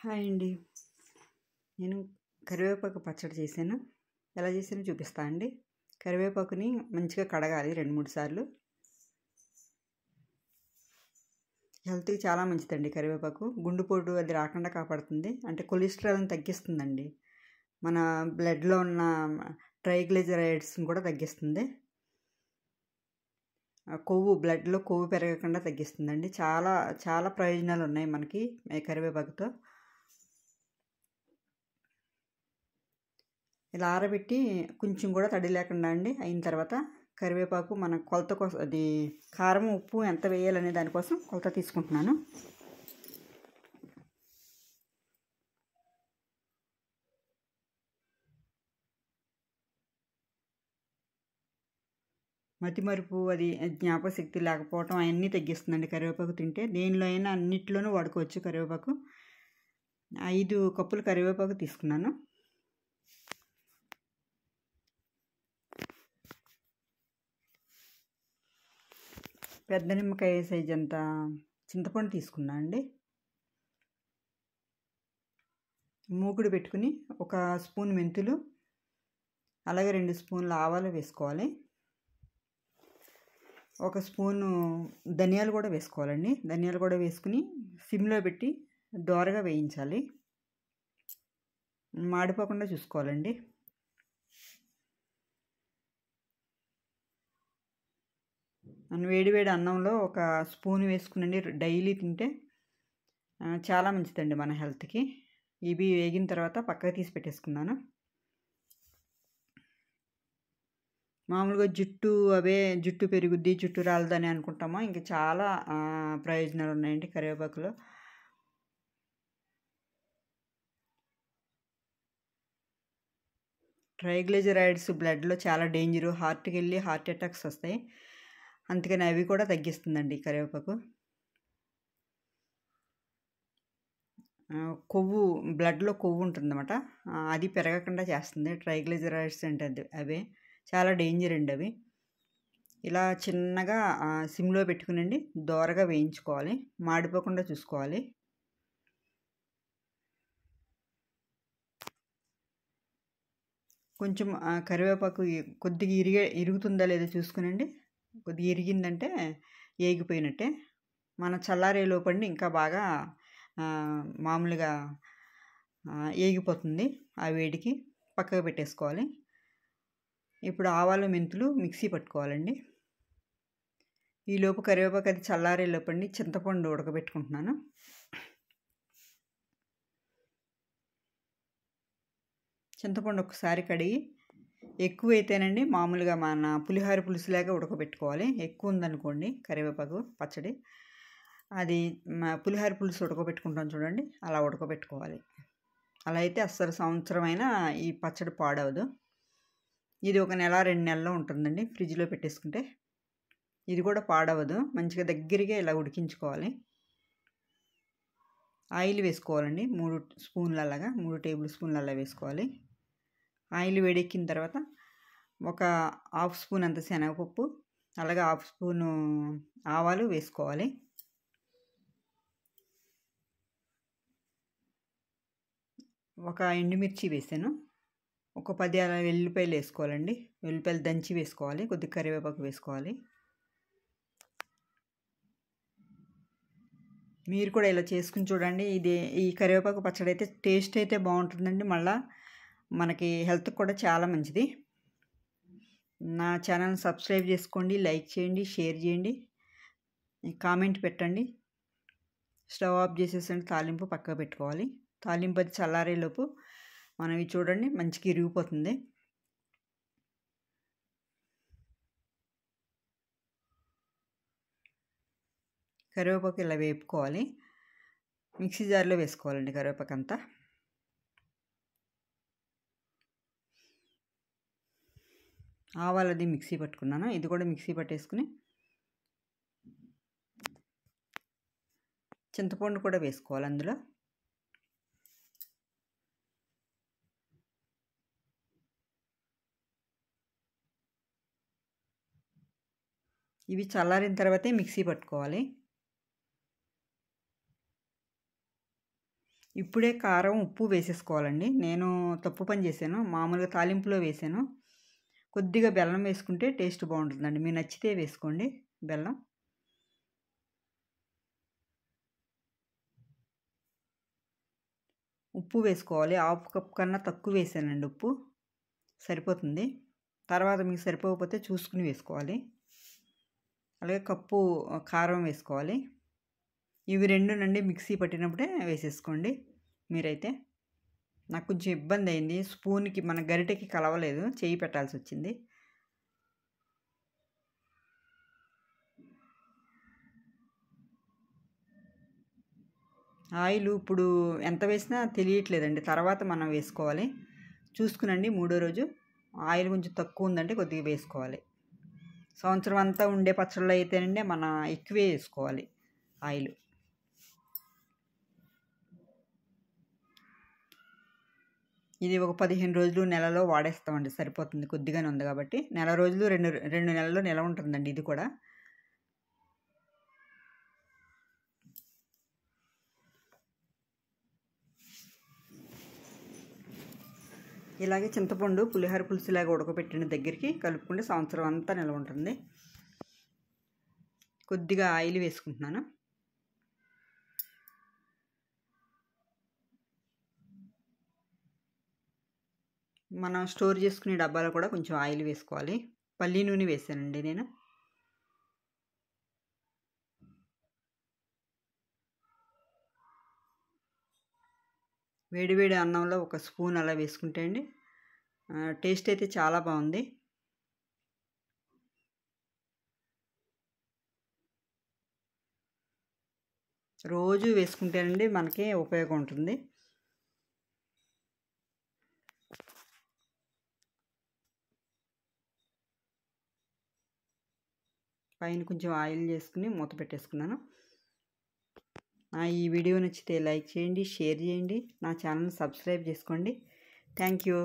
Hi అండి. నేను కరివేపాకు పచ్చడి చేశాను. ఎలా చేశానో చూపిస్తా అండి. కరివేపాకుని మంచిగా కడగాలి 2, 3 సార్లు. హెల్త్‌కి చాలా మంచిదండి కరివేపాకు. గుండెపోటు అది రాకుండా కాపాడుతుంది. అంటే కొలెస్ట్రాల్‌ని తగ్గిస్తుందండి. మన బ్లడ్‌లో ఉన్న ట్రైగ్లిజరైడ్స్‌ని కూడా తగ్గిస్తుంది. బ్లడ్‌లో కొవ్వు పెరగకుండా తగ్గిస్తుందండి. చాలా చాలా ప్రయోజనాలు ఉన్నాయి మనకి కరివేపాకుతో. ఇలా ఆరబెట్టి కొంచెం కూడా తడి లేకుండా అండి అయిన తర్వాత కరివేపాకు మన కొలత కోసం అది కారం ఉప్పు ఎంత వేయాలనే దానికోసం కొలత తీసుకుంటున్నాను. మతిమరుపు అది జ్ఞాపకశక్తి లేకపోవటం అవన్నీ తగ్గిస్తుందండి కరివేపాకు తింటే. దేనిలో అయినా అన్నిట్లోనూ వాడుకోవచ్చు కరివేపాకు. 5 కప్పులు కరివేపాకు తీసుకున్నాను. పెద్ద నిమ్మకాయ సైజ్ అంత చింతపండు తీసుకున్నా అండి. మూకుడు పెట్టుకుని 1 స్పూన్ మెంతులు, అలాగే 2 స్పూన్ల ఆవాలు వేసుకోవాలి. 1 స్పూను ధనియాలు కూడా వేసుకోవాలండి. ధనియాలు కూడా వేసుకుని సిమ్లో పెట్టి దోరగా వేయించాలి. మాడిపోకుండా చూసుకోవాలండి. వేడి అన్నంలో 1 స్పూన్ వేసుకునండి డైలీ తింటే చాలా మంచిదండి మన హెల్త్కి. ఇవి వేగిన తర్వాత పక్కకు తీసి పెట్టేసుకున్నాను. మామూలుగా జుట్టు పెరుగుద్ది, జుట్టు రాలదని అనుకుంటామో ఇంకా చాలా ప్రయోజనాలు ఉన్నాయండి కరివేపాకులో. ట్రైగ్లిజరైడ్స్ బ్లడ్లో చాలా డేంజరు. హార్ట్కి వెళ్ళి హార్ట్ అటాక్స్ వస్తాయి. అందుకని అవి కూడా తగ్గిస్తుందండి కరివేపాకు. బ్లడ్లో కొవ్వు ఉంటుందన్నమాట. అది పెరగకుండా చేస్తుంది. ట్రైగ్లిజరైడ్స్ అంటే అవే చాలా డేంజర్ అండి అవి. ఇలా చిన్నగా సిమ్లో పెట్టుకునండి దోరగా వేయించుకోవాలి. మాడిపోకుండా చూసుకోవాలి. కొంచెం కరివేపాకు కొద్దిగా ఇరుగుతుందా లేదో చూసుకునండి. కొద్దిగా ఇరిగిందంటే ఏగిపోయినట్టే. మన చల్లారే లోపండి ఇంకా బాగా మామూలుగా ఏగిపోతుంది. ఆ వేడికి పక్కకు పెట్టేసుకోవాలి. ఇప్పుడు ఆవాలు మెంతులు మిక్సీ పట్టుకోవాలండి. ఈలోపు కరివేపాకు అది చల్లారే లోపండి చింతపండు ఉడకబెట్టుకుంటున్నాను. చింతపండు ఒకసారి కడిగి ఎక్కువైతేనండి మామూలుగా మన పులిహోర పులుసులాగా ఉడకబెట్టుకోవాలి. ఎక్కువ ఉందనుకోండి కరివేపాకు పచ్చడి, అది పులిహోర పులుసు ఉడకబెట్టుకుంటాం చూడండి, అలా ఉడకబెట్టుకోవాలి. అలా అయితే అస్సలు సంవత్సరమైనా ఈ పచ్చడి పాడవదు. ఇది 1 నెల 2 నెలల్లో ఉంటుందండి ఫ్రిడ్జ్లో పెట్టేసుకుంటే. ఇది కూడా పాడవదు. మంచిగా దగ్గరగా ఇలా ఉడికించుకోవాలి. ఆయిల్ వేసుకోవాలండి. 3 స్పూన్లు అలాగా 3 టేబుల్ స్పూన్లు అలా వేసుకోవాలి. ఆయిల్ వేడెక్కిన తర్వాత 1/2 స్పూన్ అంత శనగపప్పు, అలాగే 1/2 స్పూను ఆవాలు వేసుకోవాలి. ఒక ఎండుమిర్చి వేసాను. ఒక 10 అలా వెల్లుల్లిపాయలు వేసుకోవాలండి. వెల్లుల్లిపాయలు దంచి వేసుకోవాలి. కొద్దిగా కరివేపాకు వేసుకోవాలి. మీరు కూడా ఇలా చేసుకుని చూడండి. ఈ కరివేపాకు పచ్చడి అయితే టేస్ట్ అయితే బాగుంటుందండి. మళ్ళీ మనకి హెల్త్కి కూడా చాలా మంచిది. నా ఛానల్ సబ్స్క్రైబ్ చేసుకోండి, లైక్ చేయండి, షేర్ చేయండి, కామెంట్ పెట్టండి. స్టవ్ ఆఫ్ చేసేసండి. తాలింపు పక్కకు పెట్టుకోవాలి. తాలింపు అది చల్లారేలోపు మనం ఇవి చూడండి మంచిగా ఇరిగిపోతుంది. కరివేపాకు ఇలా వేపుకోవాలి. మిక్సీ జార్లో వేసుకోవాలండి కరివేపాకు అంతా. ఆవాలది మిక్సీ పట్టుకున్నాను. ఇది కూడా మిక్సీ పట్టేసుకుని చింతపండు కూడా వేసుకోవాలి అందులో. ఇవి చల్లారిన తర్వాతే మిక్సీ పట్టుకోవాలి. ఇప్పుడే కారం ఉప్పు వేసేసుకోవాలండి. నేను తప్పు పని చేశాను. మామూలుగా తాలింపులో వేసాను. కొద్దిగా బెల్లం వేసుకుంటే టేస్ట్ బాగుంటుందండి. మీకు నచ్చితే వేసుకోండి బెల్లం. ఉప్పు వేసుకోవాలి. హాఫ్ కప్ కన్నా తక్కువ వేసానండి ఉప్పు. సరిపోతుంది. తర్వాత మీకు సరిపోకపోతే చూసుకుని వేసుకోవాలి. అలాగే కప్పు కారం వేసుకోవాలి. ఇవి రెండునండి మిక్సీ పట్టినప్పుడే వేసేసుకోండి మీరైతే. నాకు కొంచెం ఇబ్బంది అయింది. స్పూన్కి మన గరిటెకి కలవలేదు, చేయి పెట్టాల్సి వచ్చింది. ఆయిల్ ఇప్పుడు ఎంత వేసినా తెలియట్లేదండి. తర్వాత మనం వేసుకోవాలి. చూసుకునండి మూడో రోజు ఆయిల్ కొంచెం తక్కువ ఉందంటే కొద్దిగా వేసుకోవాలి. సంవత్సరం అంతా ఉండే పచ్చళ్ళు అయితేనండి మన ఎక్కువే వేసుకోవాలి ఆయిల్. ఇది ఒక 15 రోజులు నెలలో వాడేస్తామండి, సరిపోతుంది. కొద్దిగానే ఉంది కాబట్టి నెల రోజులు 2 నెలల్లో నిలవ ఉంటుందండి ఇది కూడా. ఇలాగే చింతపండు పులిహోర పులుసులాగా ఉడకబెట్టిన దగ్గరికి కలుపుకుంటే సంవత్సరం అంతా నిలవ ఉంటుంది. కొద్దిగా ఆయిల్ వేసుకుంటున్నాను. మనం స్టోర్ చేసుకునే డబ్బాలో కూడా కొంచెం ఆయిల్ వేసుకోవాలి. పల్లి నూనె వేసానండి నేను. వేడివేడి అన్నంలో ఒక స్పూన్ అలా వేసుకుంటే అండి టేస్ట్ అయితే చాలా బాగుంది. రోజు వేసుకుంటేనండి మనకి ఉపయోగం ఉంటుంది. పైన కొంచెం ఆయిల్ చేసుకుని మూత పెట్టేసుకున్నాను. ఈ వీడియో నచ్చితే లైక్ చేయండి, షేర్ చేయండి, నా ఛానల్ని సబ్స్క్రైబ్ చేసుకోండి. Thank you.